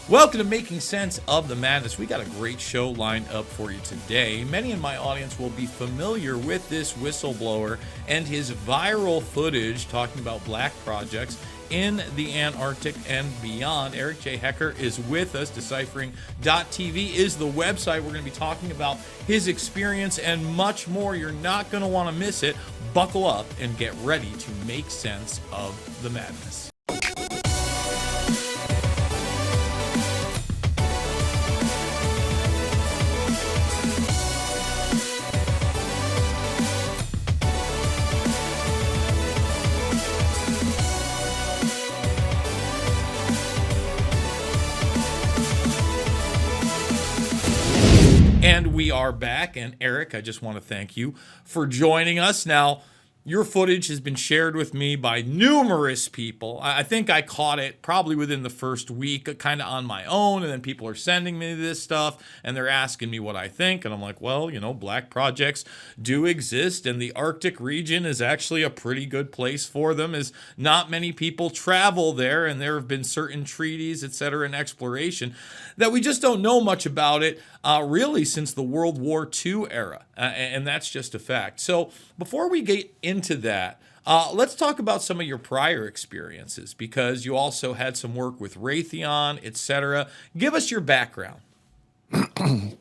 Welcome to Making Sense of the Madness. We got a great show lined up for you today. Many in my audience will be familiar with this whistleblower and his viral footage talking about black projects in the Antarctic and beyond. Eric J. Hecker is with us. Deciphering.tv is the website. We're going to be talking about his experience and much more. You're not going to want to miss it. Buckle up and get ready to make sense of the madness. And we are back. And Eric, I just want to thank you for joining us. Now, your footage has been shared with me by numerous people. I think I caught it probably within the first week, kind of on my own. And then people are sending me this stuff and they're asking me what I think. And I'm like, well, black projects do exist. And the Arctic region is actually a pretty good place for them, as not many people travel there. And there have been certain treaties, et cetera, and exploration that we just don't know much about it really since the World War II era. And that's just a fact. So before we get into that, let's talk about some of your prior experiences, because you also had some work with Raytheon, et cetera. Give us your background. I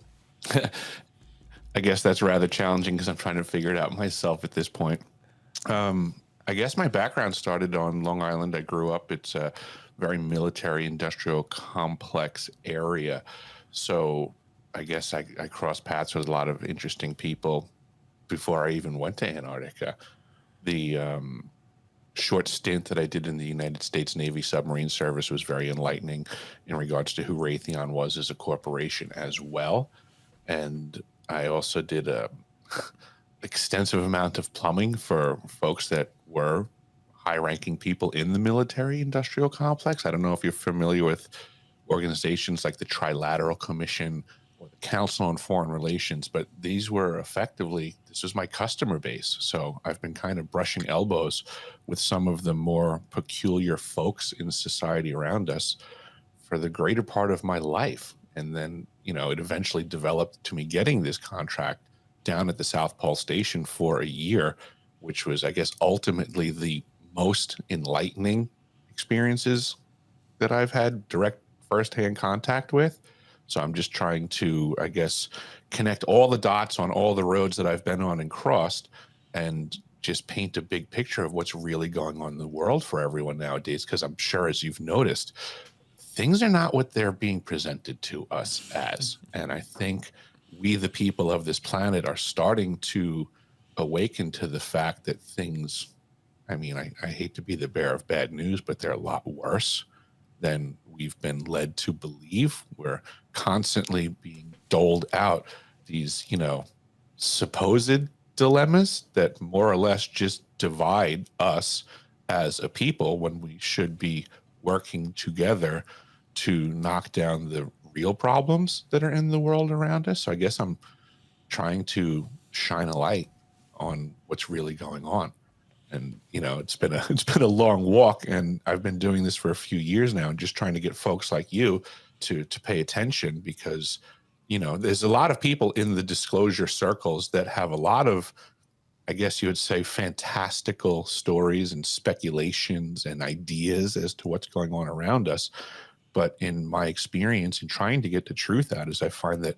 guess that's rather challenging because I'm trying to figure it out myself at this point. I guess my background started on Long Island. I grew up. It's a very military industrial complex area. So I guess I crossed paths with a lot of interesting people before I even went to Antarctica. The short stint that I did in the United States Navy submarine service was very enlightening in regards to who Raytheon was as a corporation as well. And I also did a extensive amount of plumbing for folks that were high-ranking people in the military industrial complex. I don't know if you're familiar with organizations like the Trilateral Commission or the Council on Foreign Relations, but these were effectively, this was my customer base. So I've been kind of brushing elbows with some of the more peculiar folks in society around us for the greater part of my life. And then, it eventually developed to me getting this contract down at the South Pole Station for a year, which was, I guess, ultimately the most enlightening experiences that I've had direct firsthand contact with. So I'm just trying to, I guess, connect all the dots on all the roads that I've been on and crossed and just paint a big picture of what's really going on in the world for everyone nowadays. Because I'm sure, as you've noticed, things are not what they're being presented to us as. And I think we, the people of this planet, are starting to awaken to the fact that things, I hate to be the bearer of bad news, but they're a lot worse than we've been led to believe. We're constantly being doled out these, supposed dilemmas that more or less just divide us as a people, when we should be working together to knock down the real problems that are in the world around us. So I guess I'm trying to shine a light on what's really going on. And it's been a long walk, and I've been doing this for a few years now, and just trying to get folks like you to pay attention, because there's a lot of people in the disclosure circles that have a lot of, I guess you would say, fantastical stories and speculations and ideas as to what's going on around us. But in my experience in trying to get the truth out, is I find that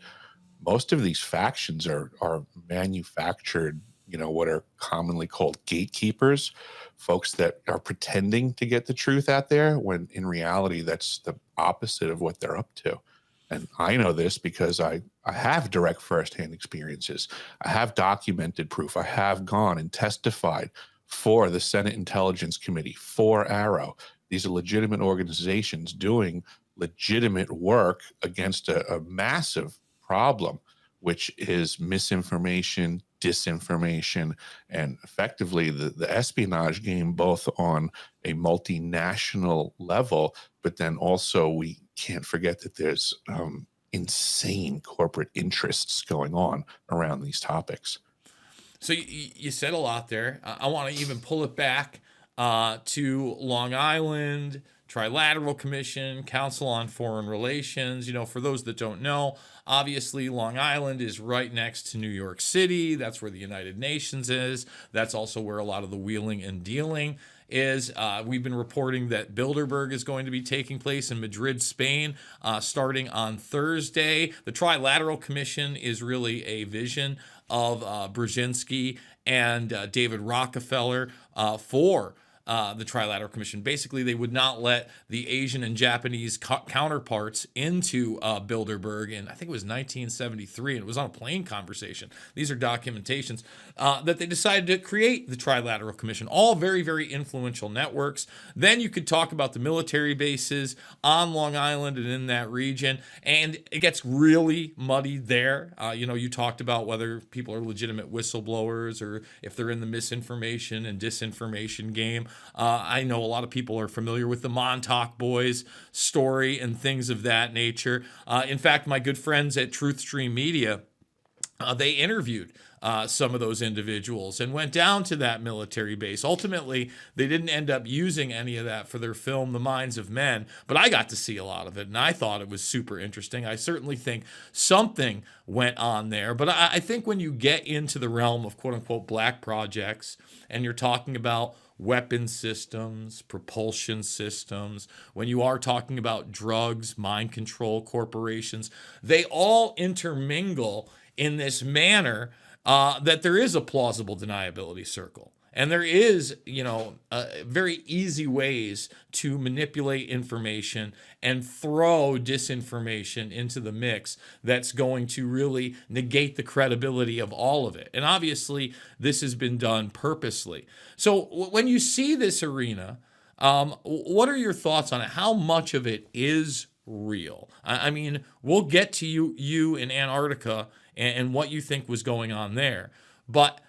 most of these factions are manufactured, what are commonly called gatekeepers, folks that are pretending to get the truth out there, when in reality, that's the opposite of what they're up to. And I know this because I have direct firsthand experiences. I have documented proof. I have gone and testified for the Senate Intelligence Committee, for Arrow. These are legitimate organizations doing legitimate work against a massive problem, which is misinformation, disinformation, and effectively the espionage game, both on a multinational level, but then also we can't forget that there's insane corporate interests going on around these topics. So you said a lot there. I want to even pull it back to Long Island, Trilateral Commission, Council on Foreign Relations. For those that don't know, obviously Long Island is right next to New York City. That's where the United Nations is. That's also where a lot of the wheeling and dealing is. We've been reporting that Bilderberg is going to be taking place in Madrid, Spain, starting on Thursday. The Trilateral Commission is really a vision of Brzezinski and David Rockefeller for the Trilateral Commission. Basically, they would not let the Asian and Japanese counterparts into Bilderberg in, I think it was 1973, and it was on a plane conversation. These are documentations that they decided to create the Trilateral Commission, all very, very influential networks. Then you could talk about the military bases on Long Island and in that region, and it gets really muddy there. You talked about whether people are legitimate whistleblowers or if they're in the misinformation and disinformation game. I know a lot of people are familiar with the Montauk Boys story and things of that nature. In fact, my good friends at TruthStream Media, they interviewed some of those individuals and went down to that military base. Ultimately, they didn't end up using any of that for their film, The Minds of Men, but I got to see a lot of it, and I thought it was super interesting. I certainly think something went on there, but I think when you get into the realm of quote-unquote black projects, and you're talking about weapon systems, propulsion systems, when you are talking about drugs, mind control corporations, they all intermingle in this manner that there is a plausible deniability circle. And there is, very easy ways to manipulate information and throw disinformation into the mix that's going to really negate the credibility of all of it. And obviously, this has been done purposely. So when you see this arena, what are your thoughts on it? How much of it is real? I mean, we'll get to you in Antarctica and what you think was going on there. But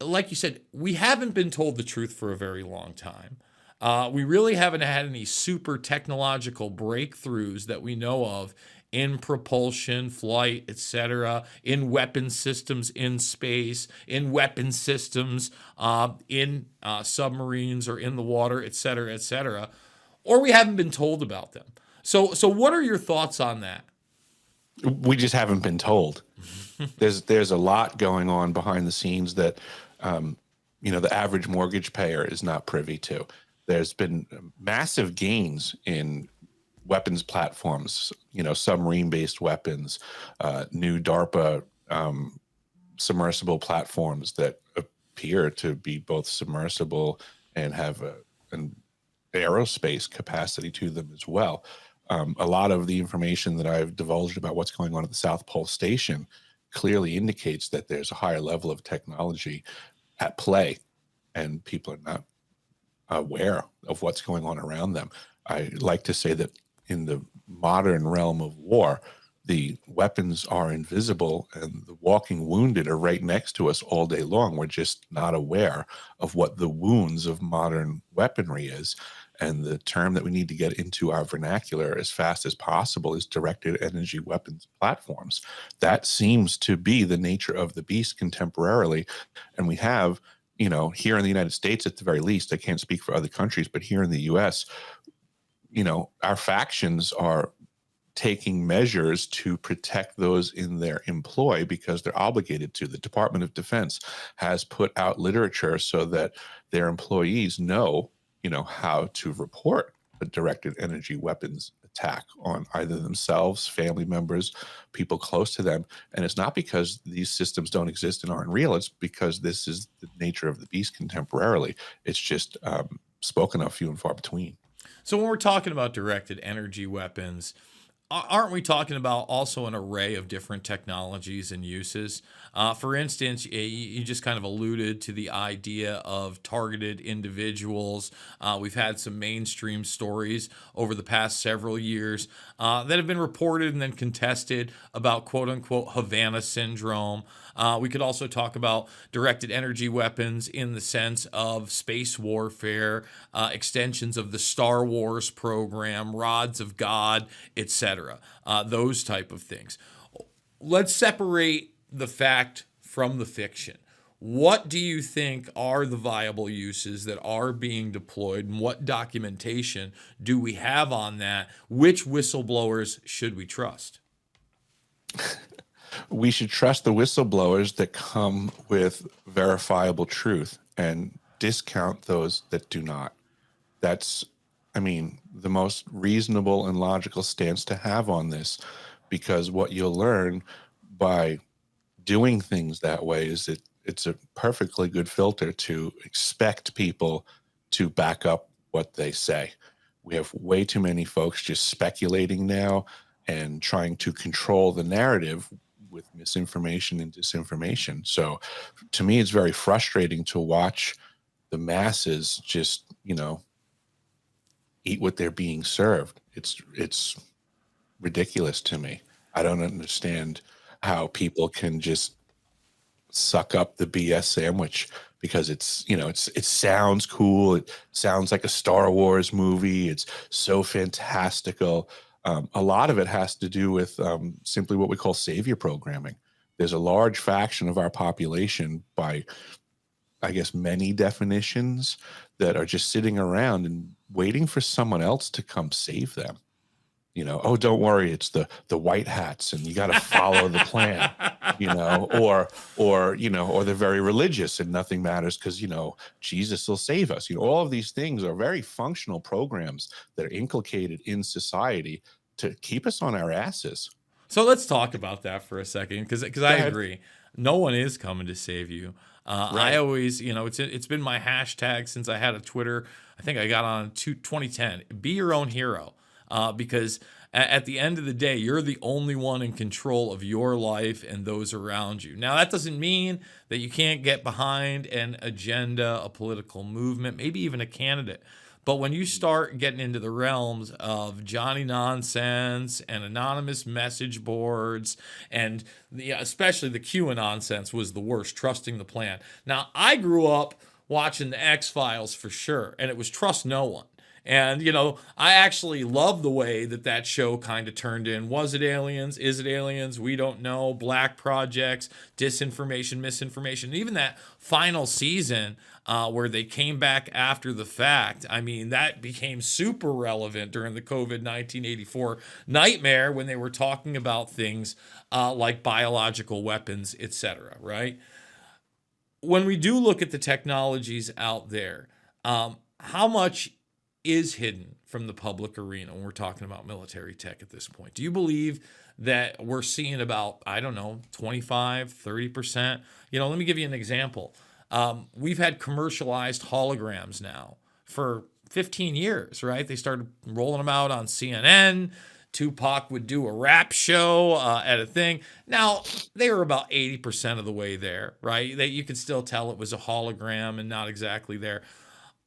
like you said, we haven't been told the truth for a very long time. We really haven't had any super technological breakthroughs that we know of in propulsion, flight, etc., in weapon systems in space, in weapon systems in submarines or in the water, etc., or we haven't been told about them. So what are your thoughts on that? We just haven't been told. There's a lot going on behind the scenes that the average mortgage payer is not privy to. There's been massive gains in weapons platforms, submarine-based weapons, new DARPA submersible platforms that appear to be both submersible and have an aerospace capacity to them as well. A lot of the information that I've divulged about what's going on at the South Pole Station clearly indicates that there's a higher level of technology at play, and people are not aware of what's going on around them. I like to say that in the modern realm of war, the weapons are invisible and the walking wounded are right next to us all day long. We're just not aware of what the wounds of modern weaponry is. And the term that we need to get into our vernacular as fast as possible is directed energy weapons platforms. That seems to be the nature of the beast contemporarily. And we have, here in the United States, at the very least, I can't speak for other countries, but here in the US, our factions are taking measures to protect those in their employ because they're obligated to. The Department of Defense has put out literature so that their employees know how to report a directed energy weapons attack on either themselves, family members, people close to them. And it's not because these systems don't exist and aren't real. It's because this is the nature of the beast contemporarily. It's just spoken of few and far between. So when we're talking about directed energy weapons, aren't we talking about also an array of different technologies and uses? For instance, you just kind of alluded to the idea of targeted individuals. We've had some mainstream stories over the past several years that have been reported and then contested about quote unquote Havana syndrome. We could also talk about directed energy weapons in the sense of space warfare, extensions of the Star Wars program, rods of God, etc. Those type of things. Let's separate the fact from the fiction. What do you think are the viable uses that are being deployed, and what documentation do we have on that? Which whistleblowers should we trust? We should trust the whistleblowers that come with verifiable truth and discount those that do not. That's, I mean, the most reasonable and logical stance to have on this, because what you'll learn by doing things that way is that it's a perfectly good filter to expect people to back up what they say. We have way too many folks just speculating now and trying to control the narrative with misinformation and disinformation. So to me, it's very frustrating to watch the masses just, eat what they're being served. It's ridiculous to me. I don't understand how people can just suck up the BS sandwich because it sounds cool. It sounds like a Star Wars movie. It's so fantastical. A lot of it has to do with simply what we call savior programming. There's a large faction of our population, by I guess many definitions, that are just sitting around and waiting for someone else to come save them. Oh, don't worry, it's the white hats, and you got to follow the plan. Or they're very religious and nothing matters because Jesus will save us. All of these things are very functional programs that are inculcated in society to keep us on our asses. So let's talk about that for a second, because I ahead. agree. No one is coming to save you. Right. I always, it's been my hashtag since I had a Twitter. I think I got on 2010. Be your own hero, because at the end of the day, you're the only one in control of your life and those around you. Now, that doesn't mean that you can't get behind an agenda, a political movement, maybe even a candidate. But when you start getting into the realms of Johnny nonsense and anonymous message boards, and especially the QAnon nonsense was the worst, trusting the plan. Now, I grew up watching the X-Files for sure, and it was trust no one. And, I actually love the way that show kind of turned in. Was it aliens? Is it aliens? We don't know. Black projects, disinformation, misinformation. Even that final season where they came back after the fact, I mean, that became super relevant during the COVID 1984 nightmare when they were talking about things like biological weapons, etc., right? When we do look at the technologies out there, how much is hidden from the public arena when we're talking about military tech at this point? Do you believe that we're seeing about, I don't know, 25, 30%? Let me give you an example. We've had commercialized holograms now for 15 years, right? They started rolling them out on CNN. Tupac would do a rap show at a thing. Now, they were about 80% of the way there, right? You could still tell it was a hologram and not exactly there.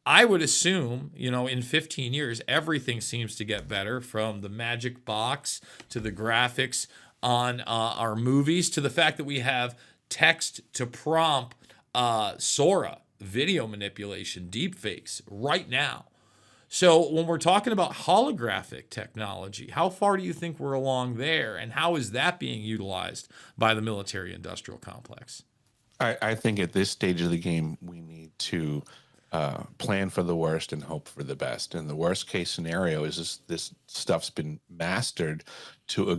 I would assume, in 15 years, everything seems to get better, from the magic box to the graphics on our movies to the fact that we have text to prompt Sora, video manipulation, deepfakes right now. So when we're talking about holographic technology, how far do you think we're along there, and how is that being utilized by the military industrial complex? I think at this stage of the game, we need to plan for the worst and hope for the best. And the worst case scenario is this stuff's been mastered to a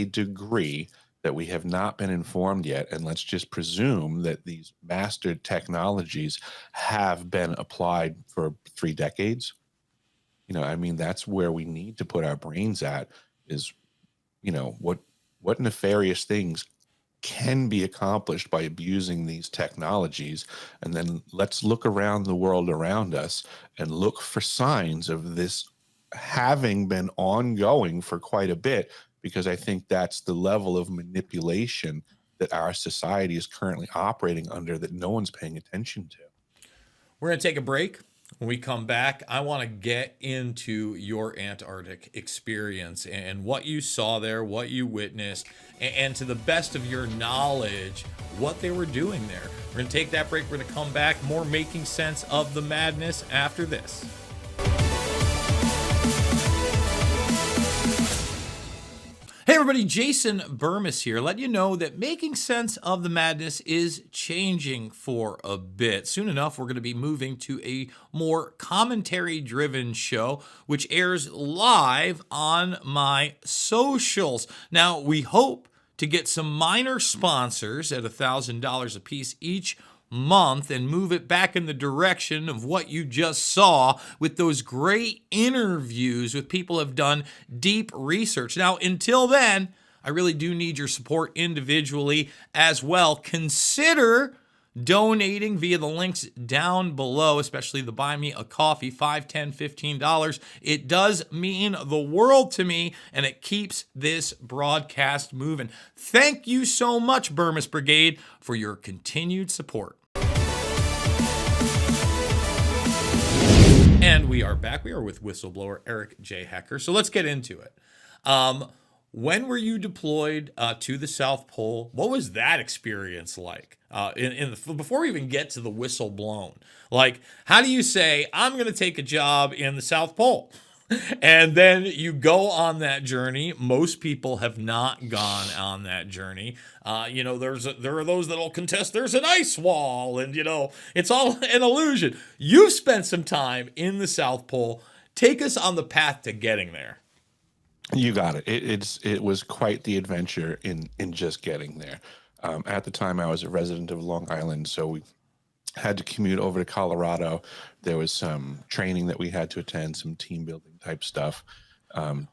degree that we have not been informed yet. And let's just presume that these mastered technologies have been applied for 3 decades. That's where we need to put our brains at, is, what nefarious things can be accomplished by abusing these technologies. And then let's look around the world around us and look for signs of this having been ongoing for quite a bit, because I think that's the level of manipulation that our society is currently operating under that no one's paying attention to. We're going to take a break. When we come back, I want to get into your Antarctic experience and what you saw there, what you witnessed, and to the best of your knowledge, what they were doing there. We're going to take that break. We're going to come back. More Making Sense of the Madness after this. Hey everybody, Jason Bermas here. Let you know that making sense of the madness is changing for a bit. Soon enough, we're going to be moving to a more commentary-driven show, which airs live on my socials. Now, we hope to get some minor sponsors at $1,000 a piece each month and move it back in the direction of what you just saw with those great interviews with people who have done deep research. Now, until then, I really do need your support individually as well. Consider donating via the links down below, especially the Buy Me a Coffee, $5, $10, $15. It does mean the world to me, and it keeps this broadcast moving. Thank you so much, Bermas Brigade, for your continued support. And we are back. We are with whistleblower Eric J. Hecker. So let's get into it. When were you deployed to the South Pole? What was that experience like? Before we even get to the whistle blown, like, how do you say, I'm going to take a job in the South Pole? And then you go on that journey. Most people have not gone on that journey. There are those that'll contest there's an ice wall, and it's all an illusion. You've spent some time in the South Pole. Take us on the path to getting there. You got it. It was quite the adventure in just getting there. At the time, I was a resident of Long Island, so we had to commute over to Colorado. There was some training that we had to attend, some team building type stuff,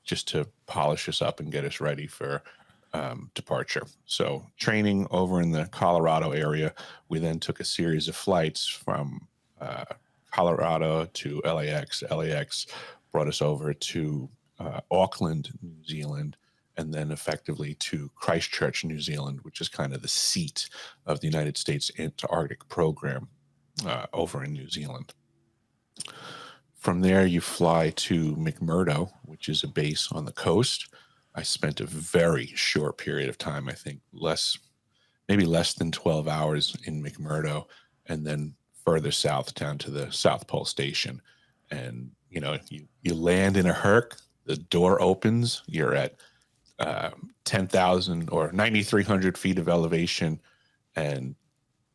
just to polish us up and get us ready for departure. So training over in the Colorado area, we then took a series of flights from Colorado to LAX. LAX brought us over to Auckland, New Zealand, and then effectively to Christchurch, New Zealand, which is kind of the seat of the United States Antarctic program over in New Zealand. From there, you fly to McMurdo, which is a base on the coast. I spent a very short period of time, I think maybe less than 12 hours in McMurdo, and then further south down to the South Pole Station. And, you land in a Herc, the door opens, you're at 10,000 or 9,300 feet of elevation and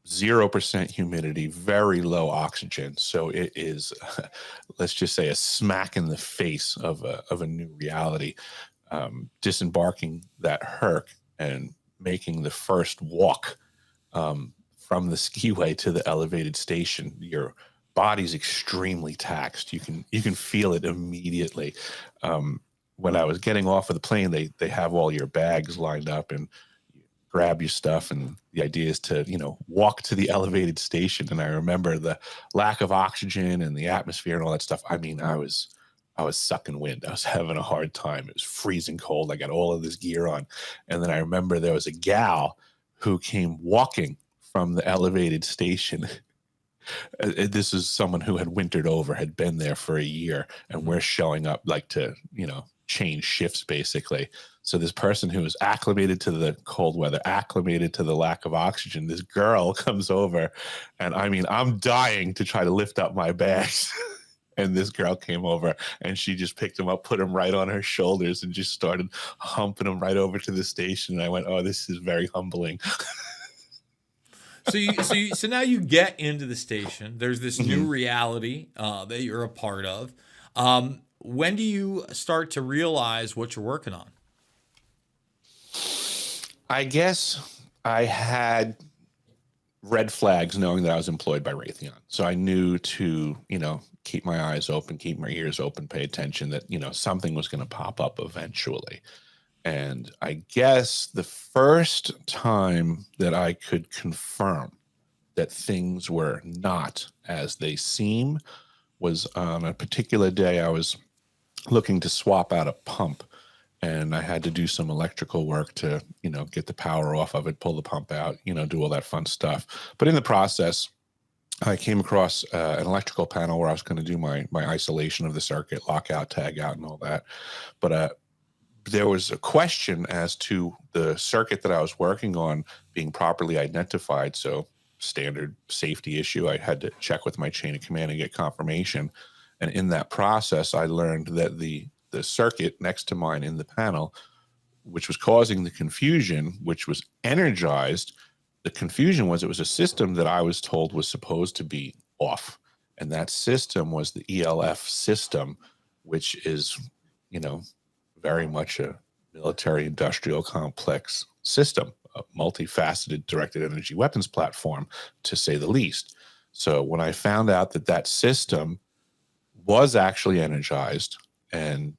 0% humidity, very low oxygen. So it is, let's just say, a smack in the face of a new reality. Disembarking that Herc and making the first walk from the skiway to the elevated station, your body's extremely taxed. You can feel it immediately. When I was getting off of the plane, they have all your bags lined up and you grab your stuff. And the idea is to, walk to the elevated station. And I remember the lack of oxygen and the atmosphere and all that stuff. I mean, I was sucking wind. I was having a hard time. It was freezing cold. I got all of this gear on. And then I remember there was a gal who came walking from the elevated station. This is someone who had wintered over, had been there for a year, and we're showing up like to, change shifts basically. So this person who is acclimated to the cold weather, acclimated to the lack of oxygen, this girl comes over, and I mean, I'm dying to try to lift up my bags. And this girl came over and she just picked him up, put him right on her shoulders, and just started humping him right over to the station. And I went, oh, this is very humbling. So now you get into the station. There's this new reality that you're a part of. When do you start to realize what you're working on? I guess I had red flags knowing that I was employed by Raytheon. So I knew to, keep my eyes open, keep my ears open, pay attention that, something was going to pop up eventually. And I guess the first time that I could confirm that things were not as they seem was on a particular day. I was looking to swap out a pump, and I had to do some electrical work to, get the power off of it, pull the pump out, do all that fun stuff. But in the process, I came across an electrical panel where I was going to do my isolation of the circuit, lockout, tag out, and all that. But there was a question as to the circuit that I was working on being properly identified. So standard safety issue. I had to check with my chain of command and get confirmation. And in that process, I learned that the circuit next to mine in the panel which was causing the confusion, which was energized. The confusion was it was a system that I was told was supposed to be off. And that system was the ELF system, which is, you know, very much a military industrial complex system, a multifaceted directed energy weapons platform, to say the least. So when I found out that that system was actually energized, and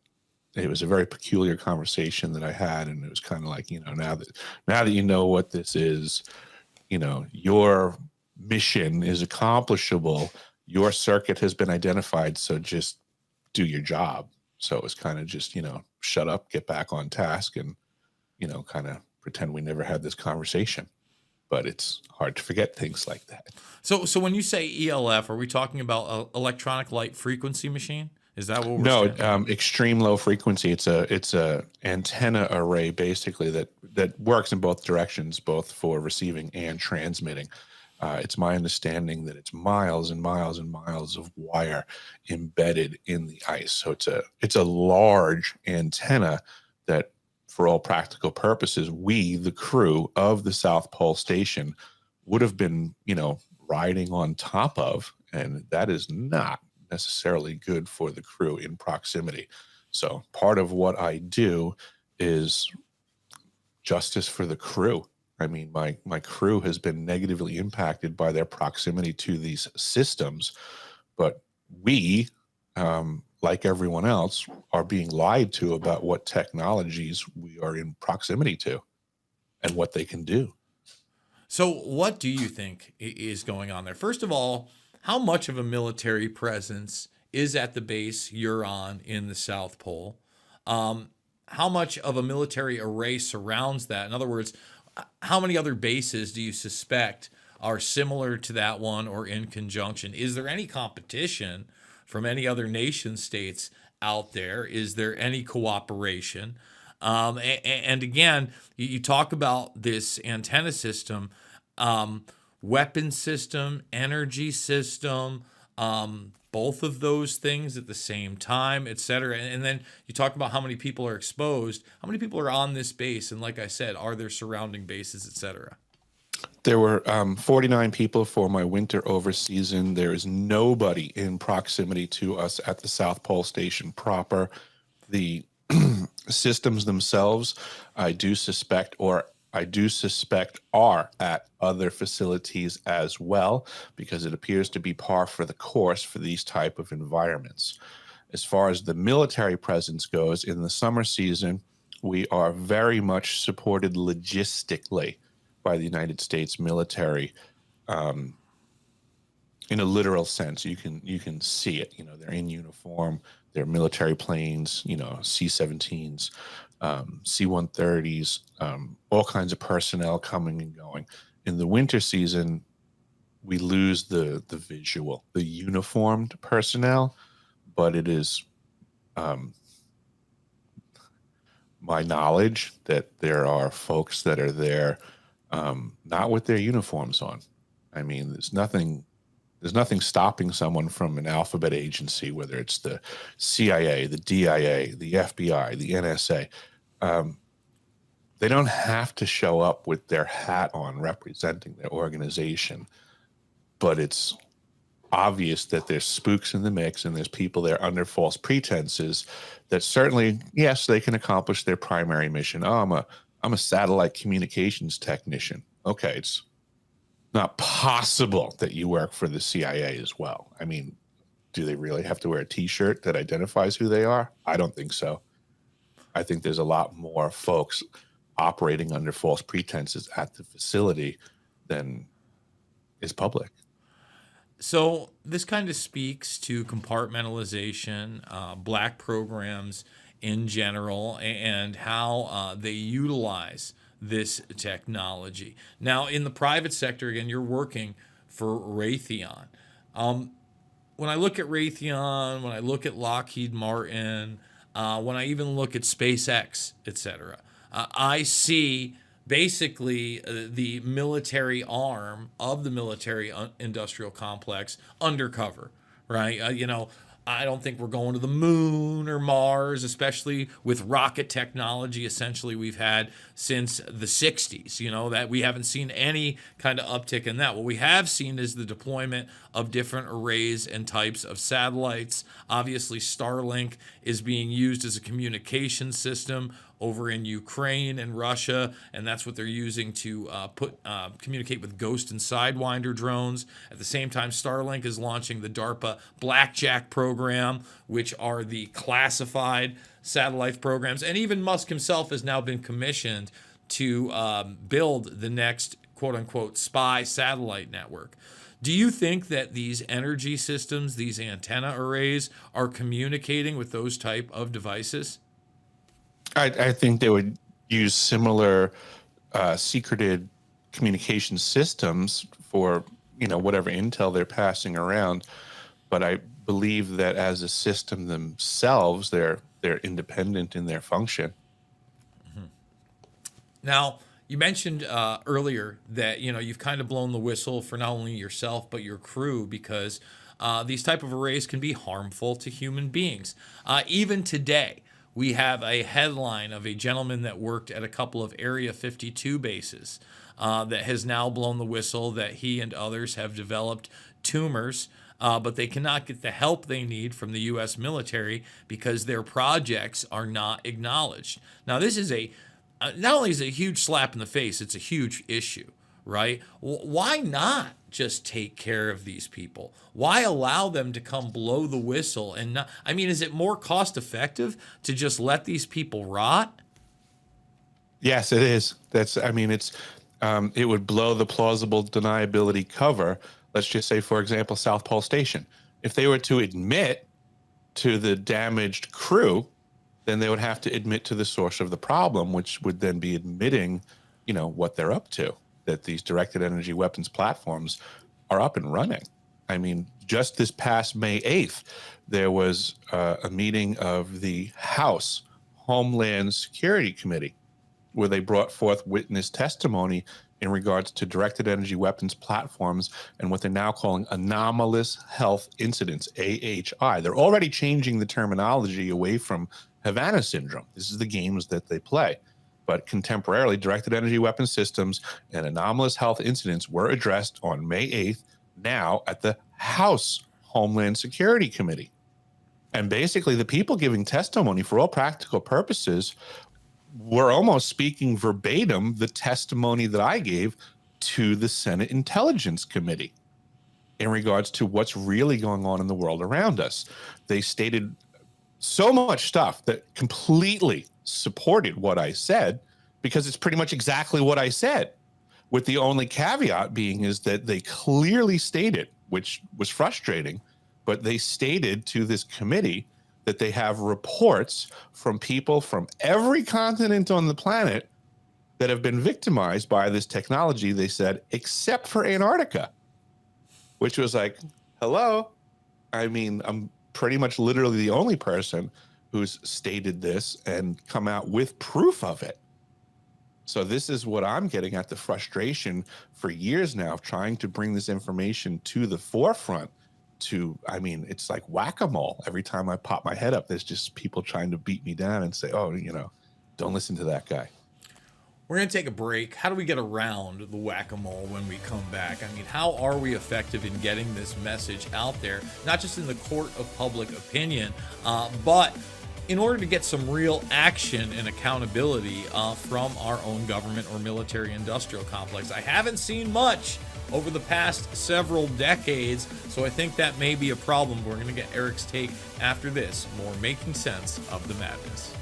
it was a very peculiar conversation that I had, and it was kind of like, now that you know what this is, your mission is accomplishable, your circuit has been identified, so just do your job. So it was kind of just, shut up, get back on task, and kind of pretend we never had this conversation. But it's hard to forget things like that. So when you say ELF, are we talking about electronic light frequency machine? Is that what we're No, saying? extreme low frequency. It's a antenna array basically that works in both directions, both for receiving and transmitting. It's my understanding that it's miles and miles and miles of wire embedded in the ice. So it's a large antenna that, for all practical purposes, we, the crew of the South Pole Station, would have been, riding on top of, and that is not necessarily good for the crew in proximity. So part of what I do is justice for the crew. I mean, my crew has been negatively impacted by their proximity to these systems, but we, like everyone else, are being lied to about what technologies we are in proximity to and what they can do. So what do you think is going on there? First of all, how much of a military presence is at the base you're on in the South Pole? How much of a military array surrounds that? In other words, how many other bases do you suspect are similar to that one or in conjunction? Is there any competition from any other nation states out there? Is there any cooperation? And again, you talk about this antenna system, weapon system, energy system, both of those things at the same time, et cetera. And then you talk about how many people are exposed, how many people are on this base, and like I said, are there surrounding bases, et cetera? There were 49 people for my winter over season. There is nobody in proximity to us at the South Pole Station proper. The systems themselves, I do suspect are at other facilities as well, because it appears to be par for the course for these type of environments. As far as the military presence goes, in the summer season, we are very much supported logistically by the United States military. In a literal sense, you can see it. They're in uniform. They're military planes. C-17s, C-130s, all kinds of personnel coming and going. In the winter season, we lose the visual, the uniformed personnel, but it is my knowledge that there are folks that are there not with their uniforms on. I mean, there's nothing stopping someone from an alphabet agency, whether it's the CIA, the DIA, the FBI, the NSA. They don't have to show up with their hat on representing their organization, but it's obvious that there's spooks in the mix and there's people there under false pretenses that certainly, yes, they can accomplish their primary mission. Oh, I'm a satellite communications technician. Okay, it's not possible that you work for the CIA as well. I mean, do they really have to wear a T-shirt that identifies who they are? I don't think so. I think there's a lot more folks operating under false pretenses at the facility than is public. So this kind of speaks to compartmentalization, black programs in general, and how they utilize this technology. Now, in the private sector, again, you're working for Raytheon. When I look at Raytheon, when I look at Lockheed Martin, when I even look at SpaceX, et cetera, I see basically the military arm of the military industrial complex undercover, right? I don't think we're going to the moon or Mars, especially with rocket technology essentially we've had since the 60s, that we haven't seen any kind of uptick in that. What we have seen is the deployment of different arrays and types of satellites. Obviously, Starlink is being used as a communication system over in Ukraine and Russia, and that's what they're using to communicate with Ghost and Sidewinder drones. At the same time, Starlink is launching the DARPA Blackjack program, which are the classified satellite programs, and even Musk himself has now been commissioned to build the next quote-unquote spy satellite network. Do you think that these energy systems, these antenna arrays, are communicating with those type of devices? I think they would use similar secreted communication systems for whatever intel they're passing around, but I believe that as a system themselves, they're independent in their function. Now, you mentioned earlier that you've kind of blown the whistle for not only yourself but your crew because these type of arrays can be harmful to human beings. Even today, we have a headline of a gentleman that worked at a couple of Area 52 bases that has now blown the whistle that he and others have developed tumors, but they cannot get the help they need from the U.S. military because their projects are not acknowledged. Now, this is not only is it a huge slap in the face, it's a huge issue, right? Why not just take care of these people? Why allow them to come blow the whistle and not? I mean, is it more cost effective to just let these people rot? Yes, it is. It would blow the plausible deniability cover. Let's just say, for example, South Pole Station. If they were to admit to the damaged crew, then they would have to admit to the source of the problem, which would then be admitting, what they're up to, that these directed energy weapons platforms are up and running. I mean, just this past May 8th, there was a meeting of the House Homeland Security Committee where they brought forth witness testimony in regards to directed energy weapons platforms and what they're now calling anomalous health incidents, AHI. They're already changing the terminology away from Havana syndrome. This is the games that they play. But contemporarily, directed energy weapon systems and anomalous health incidents were addressed on May 8th, now at the House Homeland Security Committee. And basically, the people giving testimony, for all practical purposes, were almost speaking verbatim the testimony that I gave to the Senate Intelligence Committee in regards to what's really going on in the world around us. They stated so much stuff that completely supported what I said because it's pretty much exactly what I said, with the only caveat being is that they clearly stated, which was frustrating, but they stated to this committee that they have reports from people from every continent on the planet that have been victimized by this technology, they said, except for Antarctica, which was like, hello? I mean, I'm pretty much literally the only person who's stated this and come out with proof of it. So this is what I'm getting at, the frustration for years now of trying to bring this information to the forefront. It's like whack-a-mole. Every time I pop my head up, there's just people trying to beat me down and say, oh, don't listen to that guy. We're going to take a break. How do we get around the whack-a-mole when we come back? I mean, how are we effective in getting this message out there, not just in the court of public opinion, but in order to get some real action and accountability from our own government or military industrial complex? I haven't seen much over the past several decades, so I think that may be a problem. We're going to get Eric's take after this. More Making Sense of the Madness.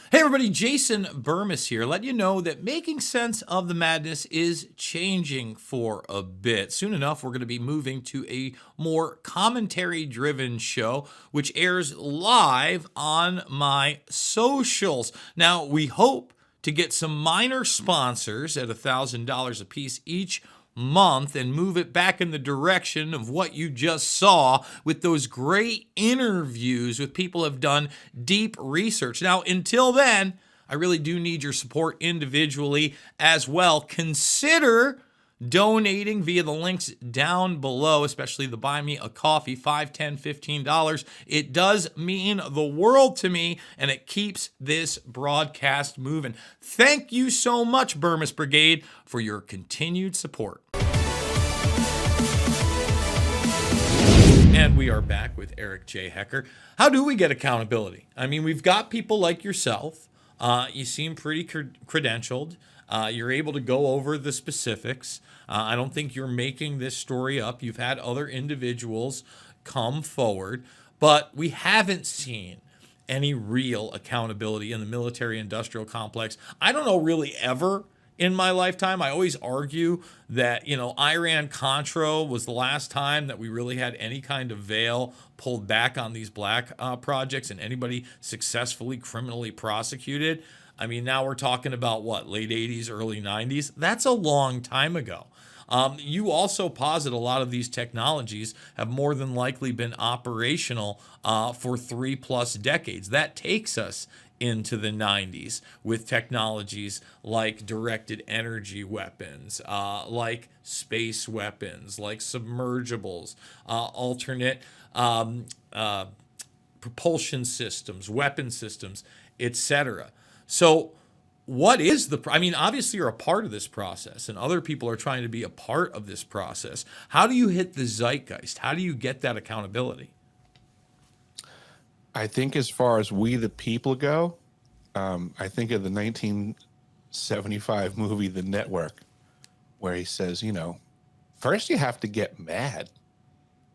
Hey everybody, Jason Bermas here. Let you know that Making Sense of the Madness is changing for a bit. Soon enough, we're going to be moving to a more commentary-driven show, which airs live on my socials. Now, we hope to get some minor sponsors at $1,000 a piece each month and move it back in the direction of what you just saw with those great interviews with people who have done deep research. Now, until then, I really do need your support individually as well. Consider donating via the links down below, especially the Buy Me a Coffee, $5, $10, $15. It does mean the world to me, and it keeps this broadcast moving. Thank you so much, Bermas Brigade, for your continued support. And we are back with Eric J. Hecker. How do we get accountability? I mean, we've got people like yourself. You seem pretty credentialed. You're able to go over the specifics. I don't think you're making this story up. You've had other individuals come forward, but we haven't seen any real accountability in the military-industrial complex. I don't know really ever in my lifetime. I always argue that, Iran-Contra was the last time that we really had any kind of veil pulled back on these black projects and anybody successfully criminally prosecuted. I mean, now we're talking about what, late 80s, early 90s? That's a long time ago. You also posit a lot of these technologies have more than likely been operational for 3+ decades. That takes us into the 90s with technologies like directed energy weapons, like space weapons, like submergibles, alternate propulsion systems, weapon systems, etc. So what is obviously you're a part of this process and other people are trying to be a part of this process. How do you hit the zeitgeist? How do you get that accountability? I think as far as we the people go, I think of the 1975 movie The Network, where he says, first you have to get mad.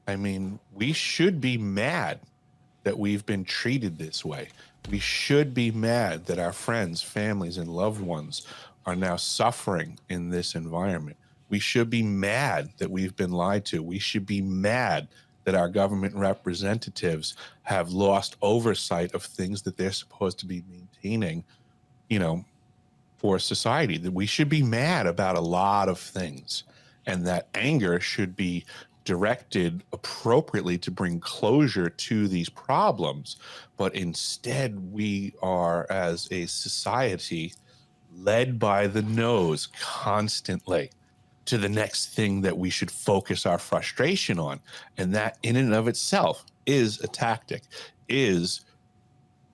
I mean, we should be mad that we've been treated this way. We should be mad that our friends, families, and loved ones are now suffering in this environment. We should be mad that we've been lied to. We should be mad that our government representatives have lost oversight of things that they're supposed to be maintaining, for society. That we should be mad about a lot of things, and that anger should be directed appropriately to bring closure to these problems. But instead, we are, as a society, led by the nose constantly to the next thing that we should focus our frustration on. And that in and of itself is a tactic, is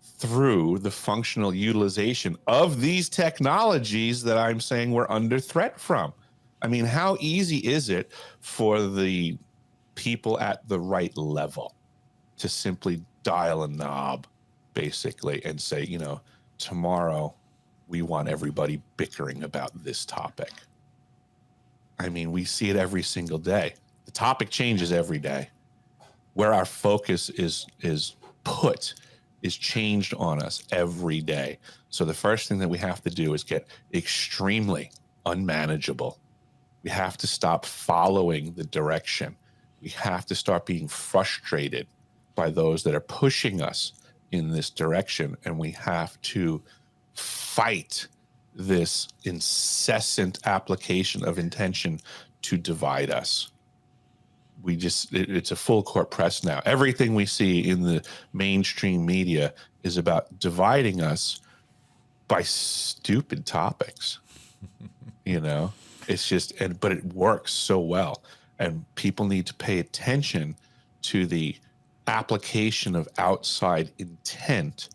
through the functional utilization of these technologies that I'm saying we're under threat from. I mean, how easy is it for the people at the right level to simply dial a knob, basically, and say, tomorrow we want everybody bickering about this topic? I mean, we see it every single day. The topic changes every day. Where our focus is changed on us every day. So the first thing that we have to do is get extremely unmanageable. We have to stop following the direction. We have to start being frustrated by those that are pushing us in this direction. And we have to fight this incessant application of intention to divide us. It's a full court press now. Everything we see in the mainstream media is about dividing us by stupid topics. It's just, but it works so well. And people need to pay attention to the application of outside intent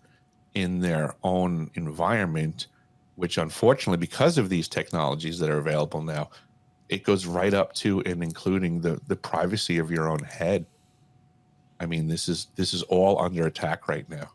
in their own environment, which unfortunately, because of these technologies that are available now, it goes right up to and including the privacy of your own head. I mean, this is all under attack right now.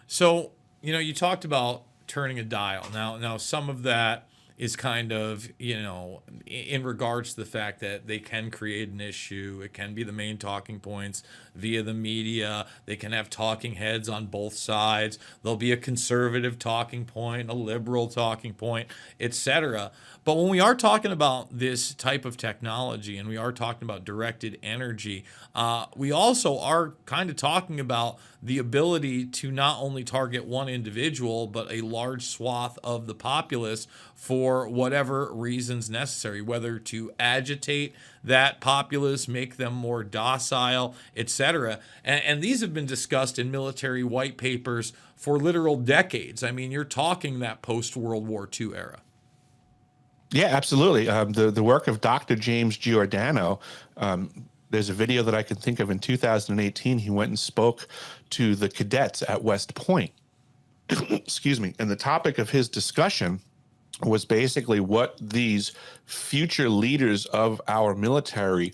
So, you talked about turning a dial. Now some of that is kind of, in regards to the fact that they can create an issue. It can be the main talking points via the media. They can have talking heads on both sides. There'll be a conservative talking point, a liberal talking point, etc. But when we are talking about this type of technology and we are talking about directed energy, we also are kind of talking about the ability to not only target one individual, but a large swath of the populace for whatever reasons necessary, whether to agitate that populace, make them more docile, etc. And these have been discussed in military white papers for literal decades. I mean, you're talking that post-World War II era. Yeah, absolutely. The work of Dr. James Giordano. There's a video that I can think of in 2018. He went and spoke to the cadets at West Point. Excuse me. And the topic of his discussion was basically what these future leaders of our military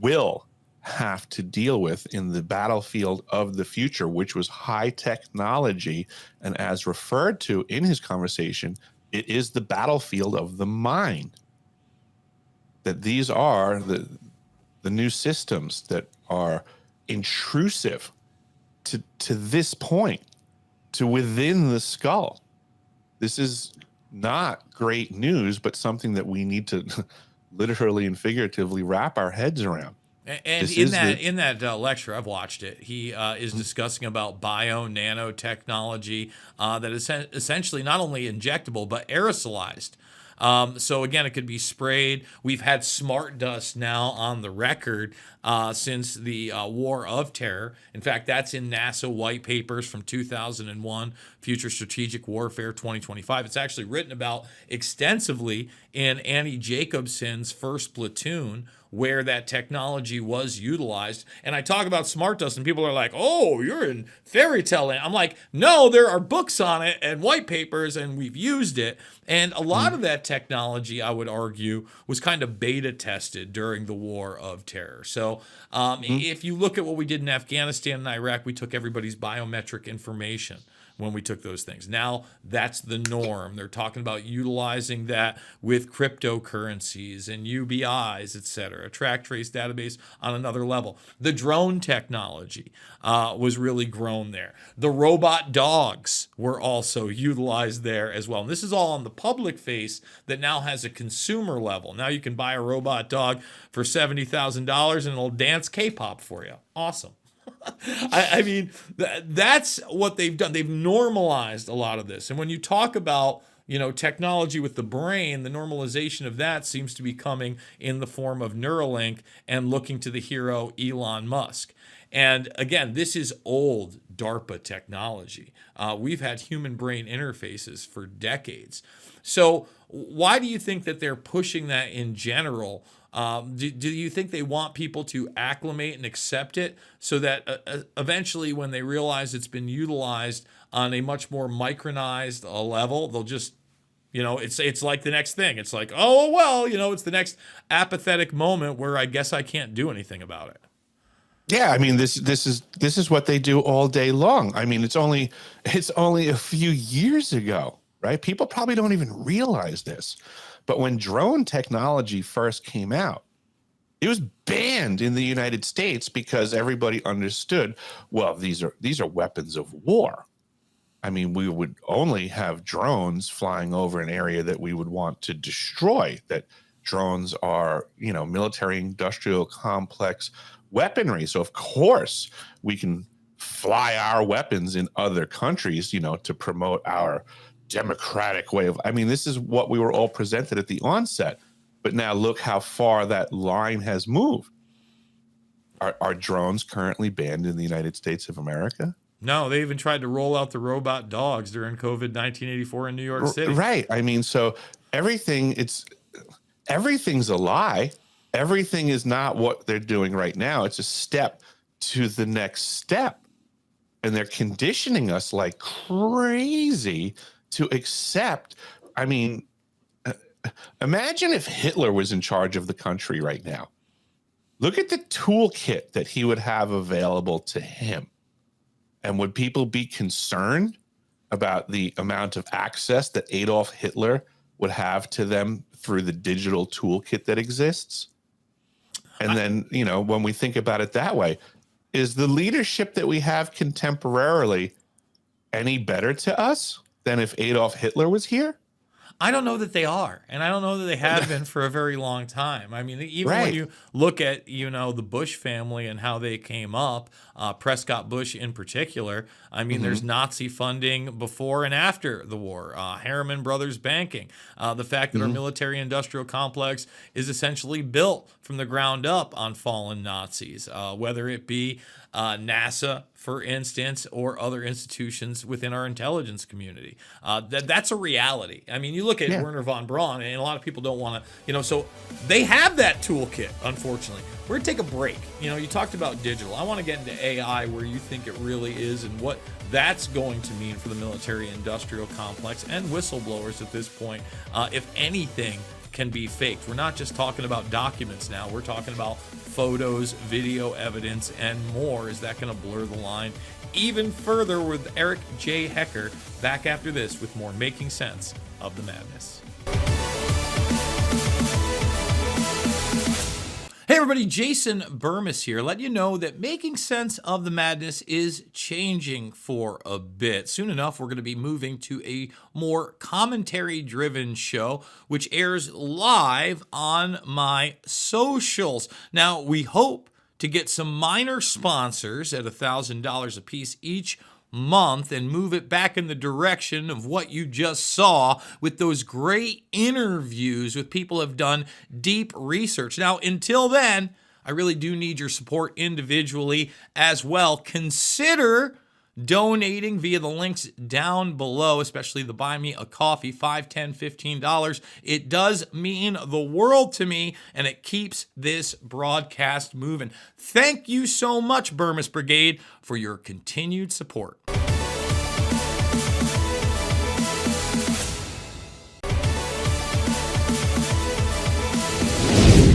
will have to deal with in the battlefield of the future, which was high technology. And as referred to in his conversation, it is the battlefield of the mind. That these are the new systems that are intrusive to this point, to within the skull. This is not great news, but something that we need to literally and figuratively wrap our heads around. And This in is that lecture, I've watched it. He is discussing about bio nanotechnology that is essentially not only injectable but aerosolized. So again, it could be sprayed. We've had smart dust now on the record since the War of Terror. In fact, that's in NASA white papers from 2001, Future Strategic Warfare 2025. It's actually written about extensively in Annie Jacobson's First Platoon, where that technology was utilized. And I talk about smart dust, and people are like, oh, you're in fairy tale land. I'm like, no, there are books on it and white papers, and we've used it. And a lot of that technology, I would argue, was kind of beta tested during the War of Terror. So if you look at what we did in Afghanistan and Iraq, we took everybody's biometric information when we took those things. Now that's the norm. They're talking about utilizing that with cryptocurrencies and UBIs, et cetera, track trace database on another level. The drone technology was really grown there. The robot dogs were also utilized there as well. And this is all on the public face that now has a consumer level. Now you can buy a robot dog for $70,000 and it'll dance K-pop for you. Awesome. I mean, that's what they've done. They've normalized a lot of this. And when you talk about, technology with the brain, the normalization of that seems to be coming in the form of Neuralink and looking to the hero Elon Musk. And again, this is old DARPA technology. We've had human brain interfaces for decades. So why do you think that they're pushing that in general? Do you think they want people to acclimate and accept it so that eventually when they realize it's been utilized on a much more micronized level, they'll just, it's like the next thing. It's like, oh, well, it's the next apathetic moment where I guess I can't do anything about it. Yeah, I mean this is what they do all day long. I mean, it's only a few years ago, right? People probably don't even realize this. But when drone technology first came out, it was banned in the United States because everybody understood, well, these are weapons of war. I mean, we would only have drones flying over an area that we would want to destroy. That drones are, military industrial complex weaponry. So of course we can fly our weapons in other countries, to promote our democratic way of, this is what we were all presented at the onset. But now look how far that line has moved. Are drones currently banned in the United States of America? No, they even tried to roll out the robot dogs during COVID 1984 in New York City. Right. So everything's a lie. Everything is not what they're doing right now. It's a step to the next step. And they're conditioning us like crazy to accept. Imagine if Hitler was in charge of the country right now. Look at the toolkit that he would have available to him. And would people be concerned about the amount of access that Adolf Hitler would have to them through the digital toolkit that exists? And then, when we think about it that way, is the leadership that we have contemporarily any better to us than if Adolf Hitler was here? I don't know that they are, and I don't know that they have been for a very long time. Even Right. when you look at, the Bush family and how they came up, Prescott Bush in particular, there's Nazi funding before and after the war, Harriman Brothers banking, the fact that our military-industrial complex is essentially built from the ground up on fallen Nazis, whether it be NASA for instance, or other institutions within our intelligence community. That's a reality. I mean, you look at Werner von Braun, and a lot of people don't want to, so they have that toolkit, unfortunately. We're going to take a break. You talked about digital. I want to get into AI, where you think it really is and what that's going to mean for the military-industrial complex and whistleblowers at this point, if anything can be faked. We're not just talking about documents now. We're talking about photos, video evidence, and more. Is that going to blur the line even further? With Eric J. Hecker back after this with more Making Sense of the Madness. Hey everybody, Jason Bermas here. Let you know that Making Sense of the Madness is changing for a bit. Soon enough, we're going to be moving to a more commentary-driven show, which airs live on my socials. Now, we hope to get some minor sponsors at $1,000 a piece each month and move it back in the direction of what you just saw with those great interviews with people who have done deep research. Now, until then, I really do need your support individually as well. Consider donating via the links down below, especially the Buy Me a Coffee, $5, $10, $15. It does mean the world to me, and it keeps this broadcast moving. Thank you so much, Bermas Brigade, for your continued support.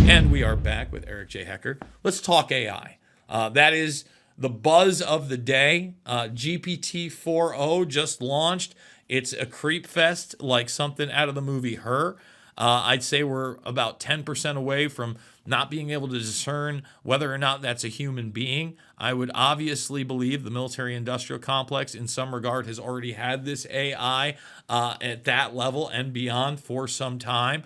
And we are back with Eric J. Hecker. Let's talk AI. That is the buzz of the day. GPT-4o just launched. It's a creep fest like something out of the movie Her. I'd say we're about 10% away from not being able to discern whether or not that's a human being. I would obviously believe the military-industrial complex in some regard has already had this AI at that level and beyond for some time.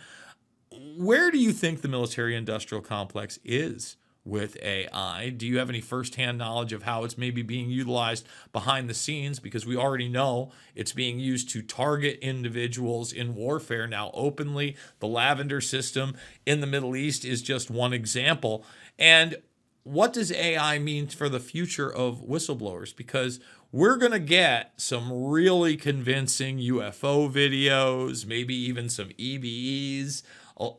Where do you think the military-industrial complex is with AI? Do you have any firsthand knowledge of how it's maybe being utilized behind the scenes? Because we already know it's being used to target individuals in warfare now openly. The Lavender system in the Middle East is just one example. And what does AI mean for the future of whistleblowers? Because we're going to get some really convincing UFO videos, maybe even some EVEs,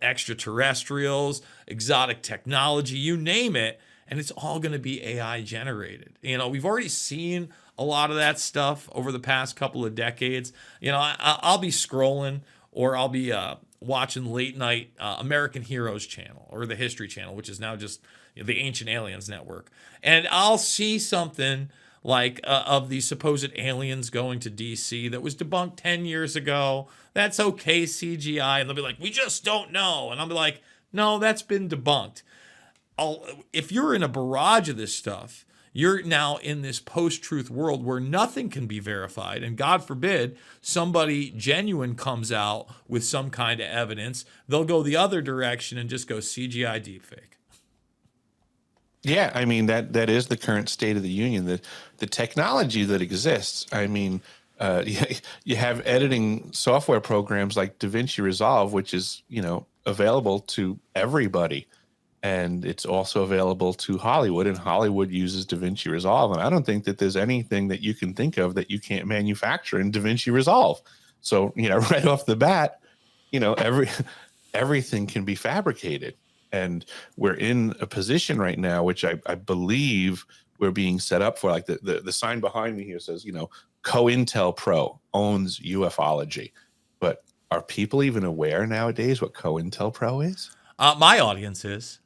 extraterrestrials, exotic technology, you name it, and it's all going to be AI generated. We've already seen a lot of that stuff over the past couple of decades. I'll be scrolling, or I'll be watching late night American Heroes channel or the History Channel, which is now just the Ancient Aliens Network, and I'll see something like of the supposed aliens going to DC that was debunked 10 years ago. That's okay, CGI. And they'll be like, we just don't know. And I'll be like, no, that's been debunked. If you're in a barrage of this stuff, you're now in this post-truth world where nothing can be verified. And God forbid somebody genuine comes out with some kind of evidence. They'll go the other direction and just go CGI deepfake. Yeah, I mean, that is the current state of the union. The technology that exists, I mean, you have editing software programs like DaVinci Resolve, which is, available to everybody. And it's also available to Hollywood, and Hollywood uses DaVinci Resolve. And I don't think that there's anything that you can think of that you can't manufacture in DaVinci Resolve. So, right off the bat, everything can be fabricated. And we're in a position right now, which I believe we're being set up for. Like the sign behind me here says, COINTELPRO owns ufology. But are people even aware nowadays what COINTELPRO is? My audience is.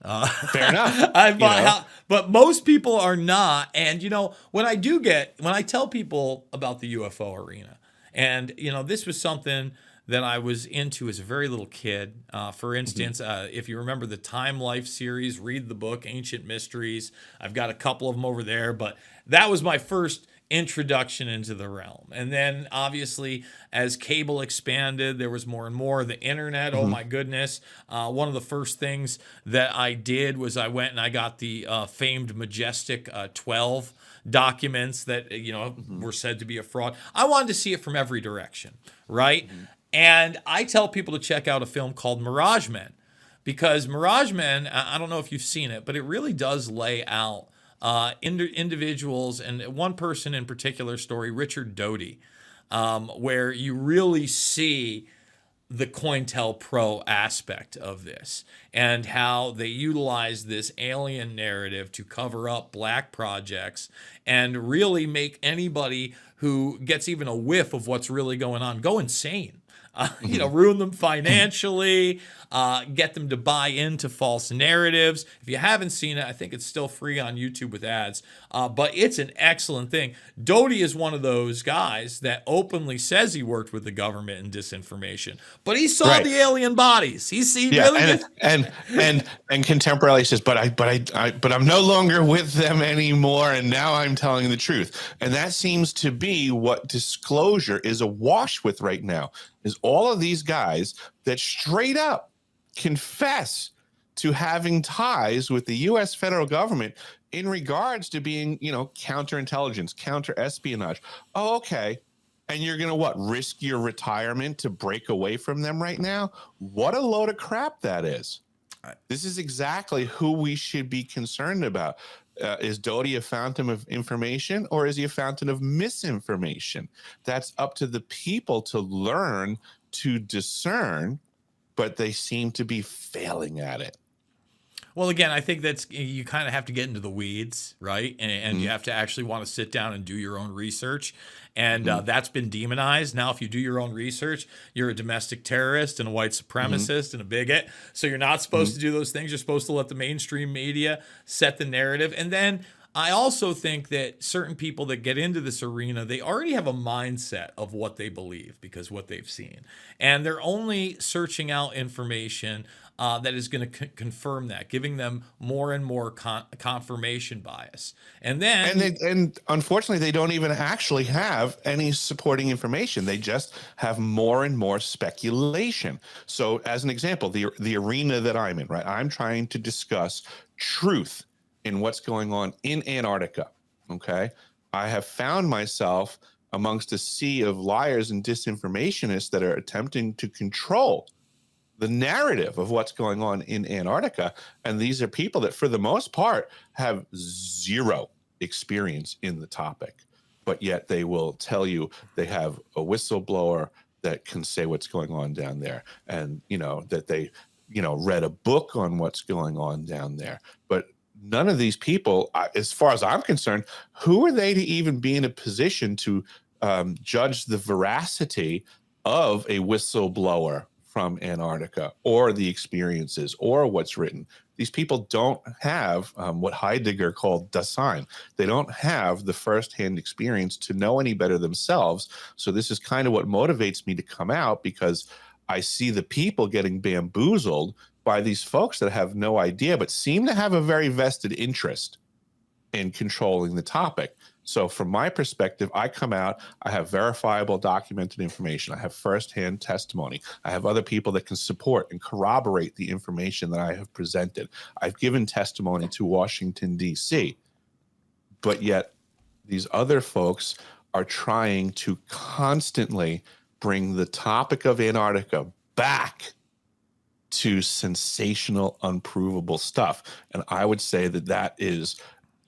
Fair enough. But most people are not. And, when I tell people about the UFO arena, and, this was something that I was into as a very little kid. For instance, if you remember the Time Life series, read the book, Ancient Mysteries. I've got a couple of them over there, but that was my first introduction into the realm. And then obviously as cable expanded, there was more and more. The internet, oh my goodness. One of the first things that I did was I went and I got the famed Majestic 12 documents that, were said to be a fraud. I wanted to see it from every direction, right? And I tell people to check out a film called Mirage Men, because Mirage Men, I don't know if you've seen it, but it really does lay out individuals, and one person in particular story, Richard Doty, where you really see the COINTELPRO aspect of this and how they utilize this alien narrative to cover up black projects and really make anybody who gets even a whiff of what's really going on go insane. Ruin them financially, get them to buy into false narratives. If you haven't seen it, I think it's still free on YouTube with ads, but it's an excellent thing. Doty is one of those guys that openly says he worked with the government in disinformation, but he saw the alien bodies. And contemporarily says, but I'm no longer with them anymore, and now I'm telling the truth. And that seems to be what disclosure is awash with right now. Is all of these guys that straight up confess to having ties with the U.S. federal government in regards to being, counterintelligence, counter-espionage. Oh, okay. And you're going to risk your retirement to break away from them right now? What a load of crap that is. This is exactly who we should be concerned about. Is Doty a fountain of information, or is he a fountain of misinformation? That's up to the people to learn to discern, but they seem to be failing at it. Well, again, I think you kind of have to get into the weeds, right? And you have to actually want to sit down and do your own research. And that's been demonized. Now, if you do your own research, you're a domestic terrorist and a white supremacist and a bigot. So you're not supposed to do those things. You're supposed to let the mainstream media set the narrative. And then I also think that certain people that get into this arena, they already have a mindset of what they believe because what they've seen. And they're only searching out information that is going to confirm that, giving them more and more confirmation bias. And then, and unfortunately, they don't even actually have any supporting information. They just have more and more speculation. So, as an example, the arena that I'm in, right? I'm trying to discuss truth in what's going on in Antarctica. Okay, I have found myself amongst a sea of liars and disinformationists that are attempting to control the narrative of what's going on in Antarctica. And these are people that, for the most part, have zero experience in the topic, but yet they will tell you they have a whistleblower that can say what's going on down there. And, that they, read a book on what's going on down there. But none of these people, as far as I'm concerned, who are they to even be in a position to judge the veracity of a whistleblower from Antarctica, or the experiences, or what's written? These people don't have what Heidegger called Dasein. They don't have the firsthand experience to know any better themselves. So this is kind of what motivates me to come out, because I see the people getting bamboozled by these folks that have no idea, but seem to have a very vested interest in controlling the topic. So from my perspective, I come out, I have verifiable documented information. I have firsthand testimony. I have other people that can support and corroborate the information that I have presented. I've given testimony to Washington, D.C., but yet these other folks are trying to constantly bring the topic of Antarctica back to sensational, unprovable stuff. And I would say that is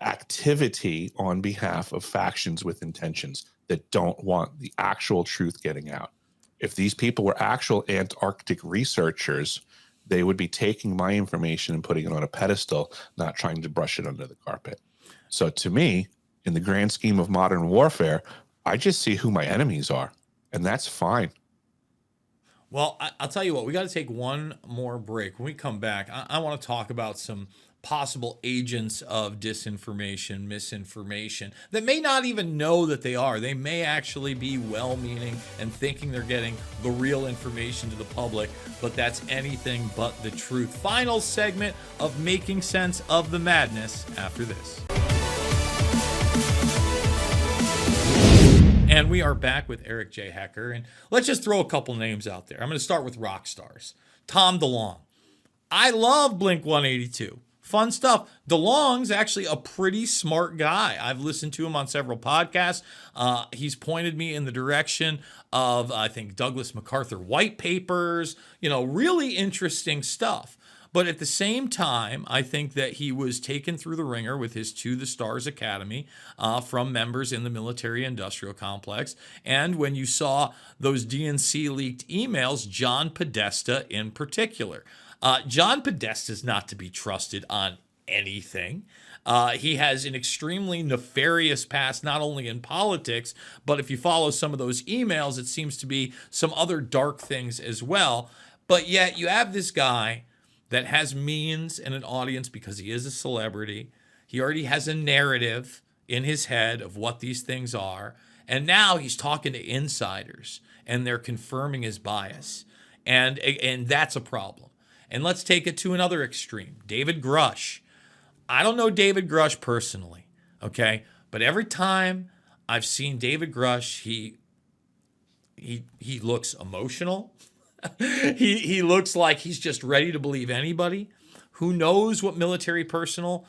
activity on behalf of factions with intentions that don't want the actual truth getting out. If these people were actual Antarctic researchers, they would be taking my information and putting it on a pedestal, not trying to brush it under the carpet. So to me, in the grand scheme of modern warfare, I just see who my enemies are, and that's fine. Well, I'll tell you what, we got to take one more break. When we come back, I want to talk about some possible agents of disinformation, misinformation that may not even know that they are. They may actually be well-meaning and thinking they're getting the real information to the public, but that's anything but the truth. Final segment of Making Sense of the Madness after this. And we are back with Eric J. Hecker, and let's just throw a couple names out there. I'm going to start with rock stars. Tom DeLonge. I love Blink-182. Fun stuff. DeLonge's actually a pretty smart guy. I've listened to him on several podcasts. He's pointed me in the direction of, I think, Douglas MacArthur white papers, really interesting stuff. But at the same time, I think that he was taken through the ringer with his To the Stars Academy from members in the military industrial complex. And when you saw those DNC leaked emails, John Podesta in particular. John Podesta is not to be trusted on anything. He has an extremely nefarious past, not only in politics, but if you follow some of those emails, it seems to be some other dark things as well. But yet you have this guy that has means and an audience because he is a celebrity. He already has a narrative in his head of what these things are. And now he's talking to insiders and they're confirming his bias. And that's a problem. And let's take it to another extreme. David Grush. I don't know David Grush personally, okay? But every time I've seen David Grush, he looks emotional. he looks like he's just ready to believe anybody. Who knows what military personnel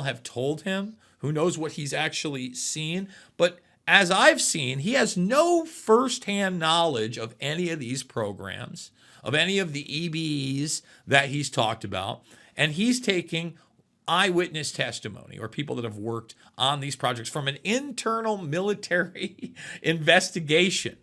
have told him? Who knows what he's actually seen? But as I've seen, he has no firsthand knowledge of any of these programs, of any of the EBEs that he's talked about, and he's taking eyewitness testimony or people that have worked on these projects from an internal military investigation.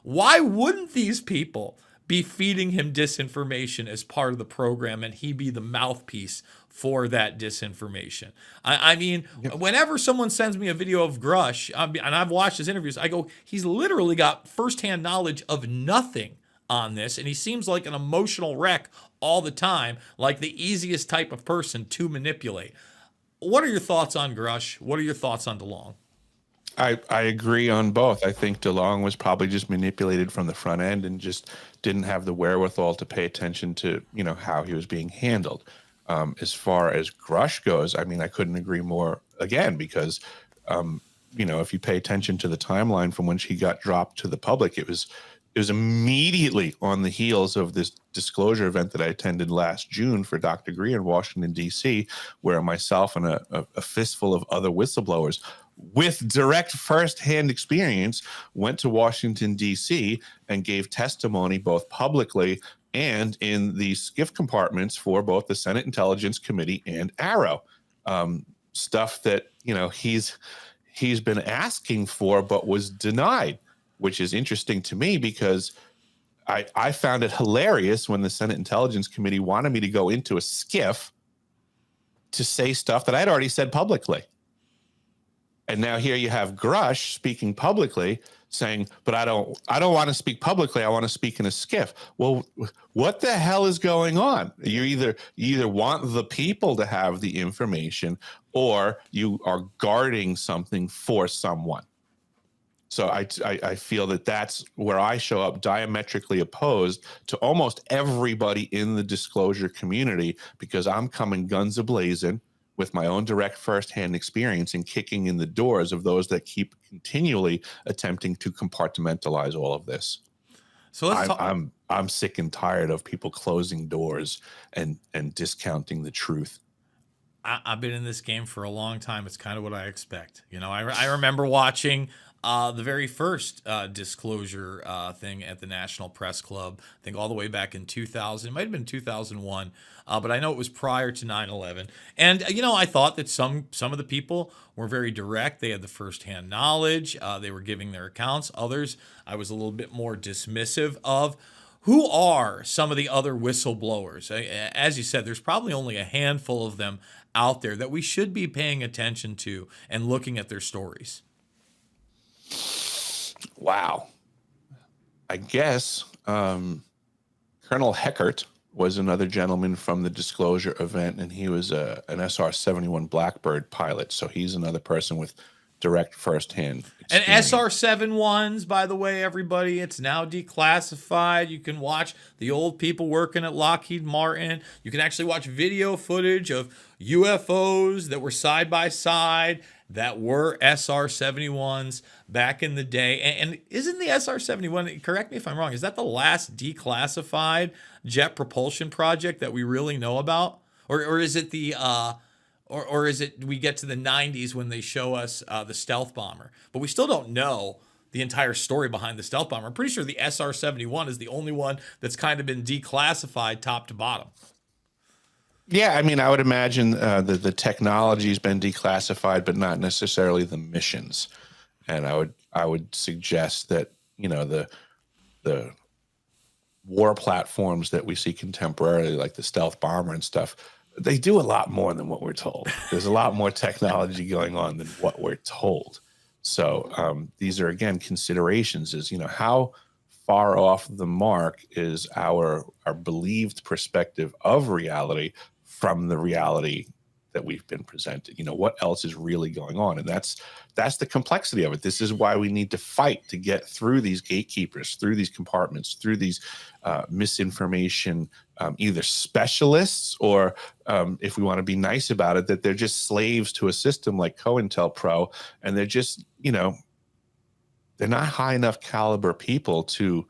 Why wouldn't these people be feeding him disinformation as part of the program and he be the mouthpiece for that disinformation? I mean, whenever someone sends me a video of Grush, and I've watched his interviews, I go, he's literally got firsthand knowledge of nothing on this, and he seems like an emotional wreck all the time, like the easiest type of person to manipulate. What are your thoughts on Grush? What are your thoughts on DeLong? I agree on both. I think DeLong was probably just manipulated from the front end and just didn't have the wherewithal to pay attention to, how he was being handled. As far as Grush goes, I mean, I couldn't agree more again, because, if you pay attention to the timeline from when she got dropped to the public, it was immediately on the heels of this disclosure event that I attended last June for Dr. Gree in Washington, D.C., where myself and a fistful of other whistleblowers with direct firsthand experience went to Washington, D.C. and gave testimony both publicly and in the SCIF compartments for both the Senate Intelligence Committee and Arrow. Stuff that, he's been asking for but was denied, which is interesting to me because I found it hilarious when the Senate Intelligence Committee wanted me to go into a SCIF to say stuff that I'd already said publicly. And now here you have Grush speaking publicly saying, but I don't want to speak publicly. I want to speak in a SCIF. Well, what the hell is going on? You either want the people to have the information or you are guarding something for someone. So I feel that that's where I show up diametrically opposed to almost everybody in the disclosure community, because I'm coming guns a-blazing with my own direct firsthand experience and kicking in the doors of those that keep continually attempting to compartmentalize all of this. So I'm sick and tired of people closing doors and discounting the truth. I've been in this game for a long time. It's kind of what I expect. I remember watching the very first disclosure thing at the National Press Club, I think all the way back in 2000. It might have been 2001, but I know it was prior to 9/11. And, I thought that some of the people were very direct. They had the firsthand knowledge. They were giving their accounts. Others, I was a little bit more dismissive of. Who are some of the other whistleblowers? As you said, there's probably only a handful of them out there that we should be paying attention to and looking at their stories. Wow. I guess Colonel Heckert was another gentleman from the disclosure event, and he was an SR-71 Blackbird pilot. So he's another person with direct firsthand experience. And SR-71s, by the way, everybody, it's now declassified. You can watch the old people working at Lockheed Martin. You can actually watch video footage of UFOs that were side by side that were SR-71s back in the day. And isn't the SR-71, correct me if I'm wrong, is that the last declassified jet propulsion project that we really know about? Or is it the... Or is it we get to the 90s when they show us the stealth bomber? But we still don't know the entire story behind the stealth bomber. I'm pretty sure the SR-71 is the only one that's kind of been declassified top to bottom. Yeah, I mean, I would imagine the technology's been declassified, but not necessarily the missions. And I would suggest that the war platforms that we see contemporarily, like the stealth bomber and stuff, they do a lot more than what we're told. There's a lot more technology going on than what we're told. So these are again considerations: is how far off the mark is our believed perspective of reality from the reality that we've been presented. What else is really going on? And that's the complexity of it. This is why we need to fight to get through these gatekeepers, through these compartments, through these misinformation, either specialists or, if we want to be nice about it, that they're just slaves to a system like COINTELPRO, and they're just, they're not high enough caliber people to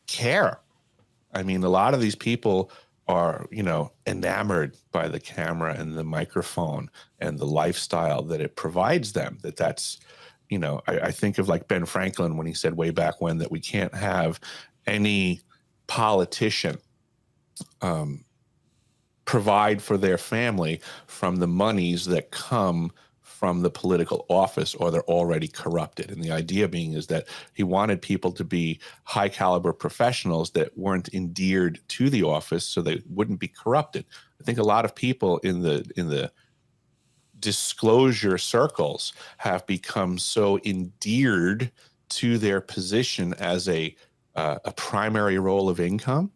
care. I mean, a lot of these people are, enamored by the camera and the microphone and the lifestyle that it provides them. I think of like Ben Franklin when he said way back when that we can't have any politician provide for their family from the monies that come from the political office, or they're already corrupted. And the idea being is that he wanted people to be high caliber professionals that weren't endeared to the office so they wouldn't be corrupted. I think a lot of people in the disclosure circles have become so endeared to their position as a primary role of income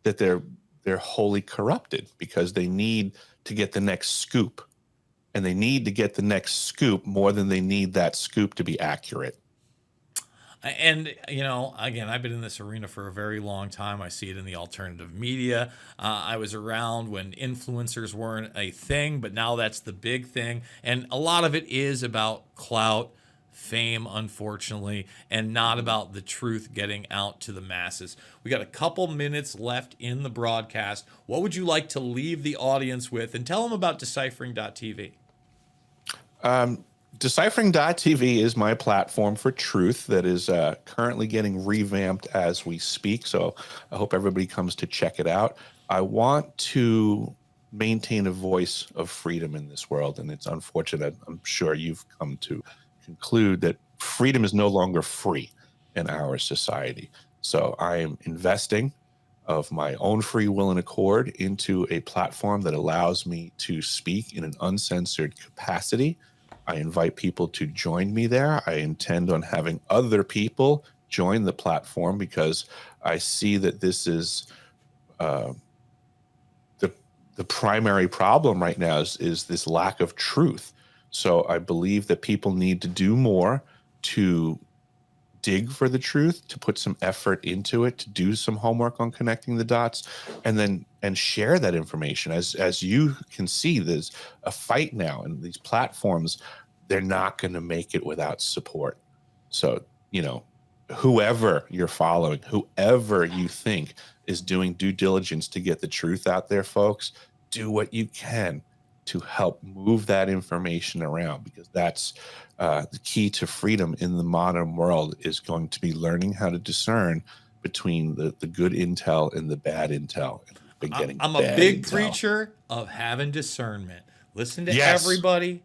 that they're wholly corrupted because they need to get the next scoop, and they need to get the next scoop more than they need that scoop to be accurate. And, again, I've been in this arena for a very long time. I see it in the alternative media. I was around when influencers weren't a thing, but now that's the big thing. And a lot of it is about clout, fame, unfortunately, and not about the truth getting out to the masses. We got a couple minutes left in the broadcast. What would you like to leave the audience with? And tell them about deciphering.tv. Deciphering.tv is my platform for truth that is currently getting revamped as we speak. So I hope everybody comes to check it out. I want to maintain a voice of freedom in this world. And it's unfortunate. I'm sure you've come to conclude that freedom is no longer free in our society. So I am investing of my own free will and accord into a platform that allows me to speak in an uncensored capacity. I invite people to join me there. I intend on having other people join the platform because I see that this is the primary problem right now is this lack of truth. So I believe that people need to do more to dig for the truth, to put some effort into it, to do some homework on connecting the dots, and share that information. As you can see, there's a fight now, and these platforms, they're not going to make it without support. So, whoever you're following, whoever you think is doing due diligence to get the truth out there, folks, do what you can to help move that information around, because that's the key to freedom in the modern world is going to be learning how to discern between the good intel and the bad intel. And we've been getting I'm a bad big intel. preacher of having discernment. Listen to Yes. everybody,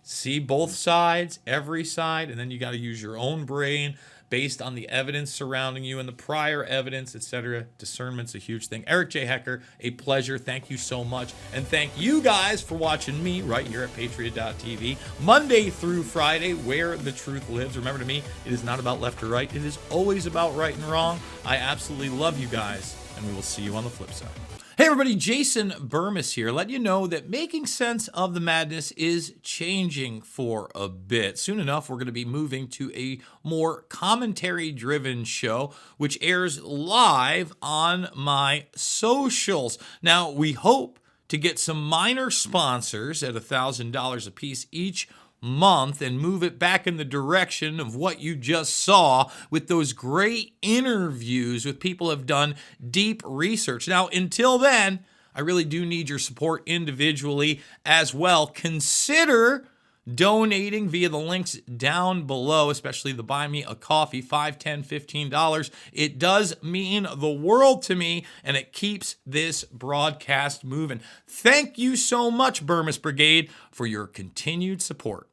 see both sides, every side, and then you got to use your own brain based on the evidence surrounding you and the prior evidence, etc. Discernment's a huge thing. Eric J. Hecker, a pleasure. Thank you so much. And thank you guys for watching me right here at Patriot.tv, Monday through Friday, where the truth lives. Remember, to me, it is not about left or right. It is always about right and wrong. I absolutely love you guys, and we will see you on the flip side. Hey everybody, Jason Bermas here. Let you know that making sense of the madness is changing for a bit. Soon enough, we're going to be moving to a more commentary-driven show, which airs live on my socials. Now, we hope to get some minor sponsors at $1,000 a piece each month and move it back in the direction of what you just saw with those great interviews with people who have done deep research. Now, until then, I really do need your support individually as well. Consider donating via the links down below, especially the Buy Me a Coffee, $5, $10, $15. It does mean the world to me, and it keeps this broadcast moving. Thank you so much, Bermas Brigade, for your continued support.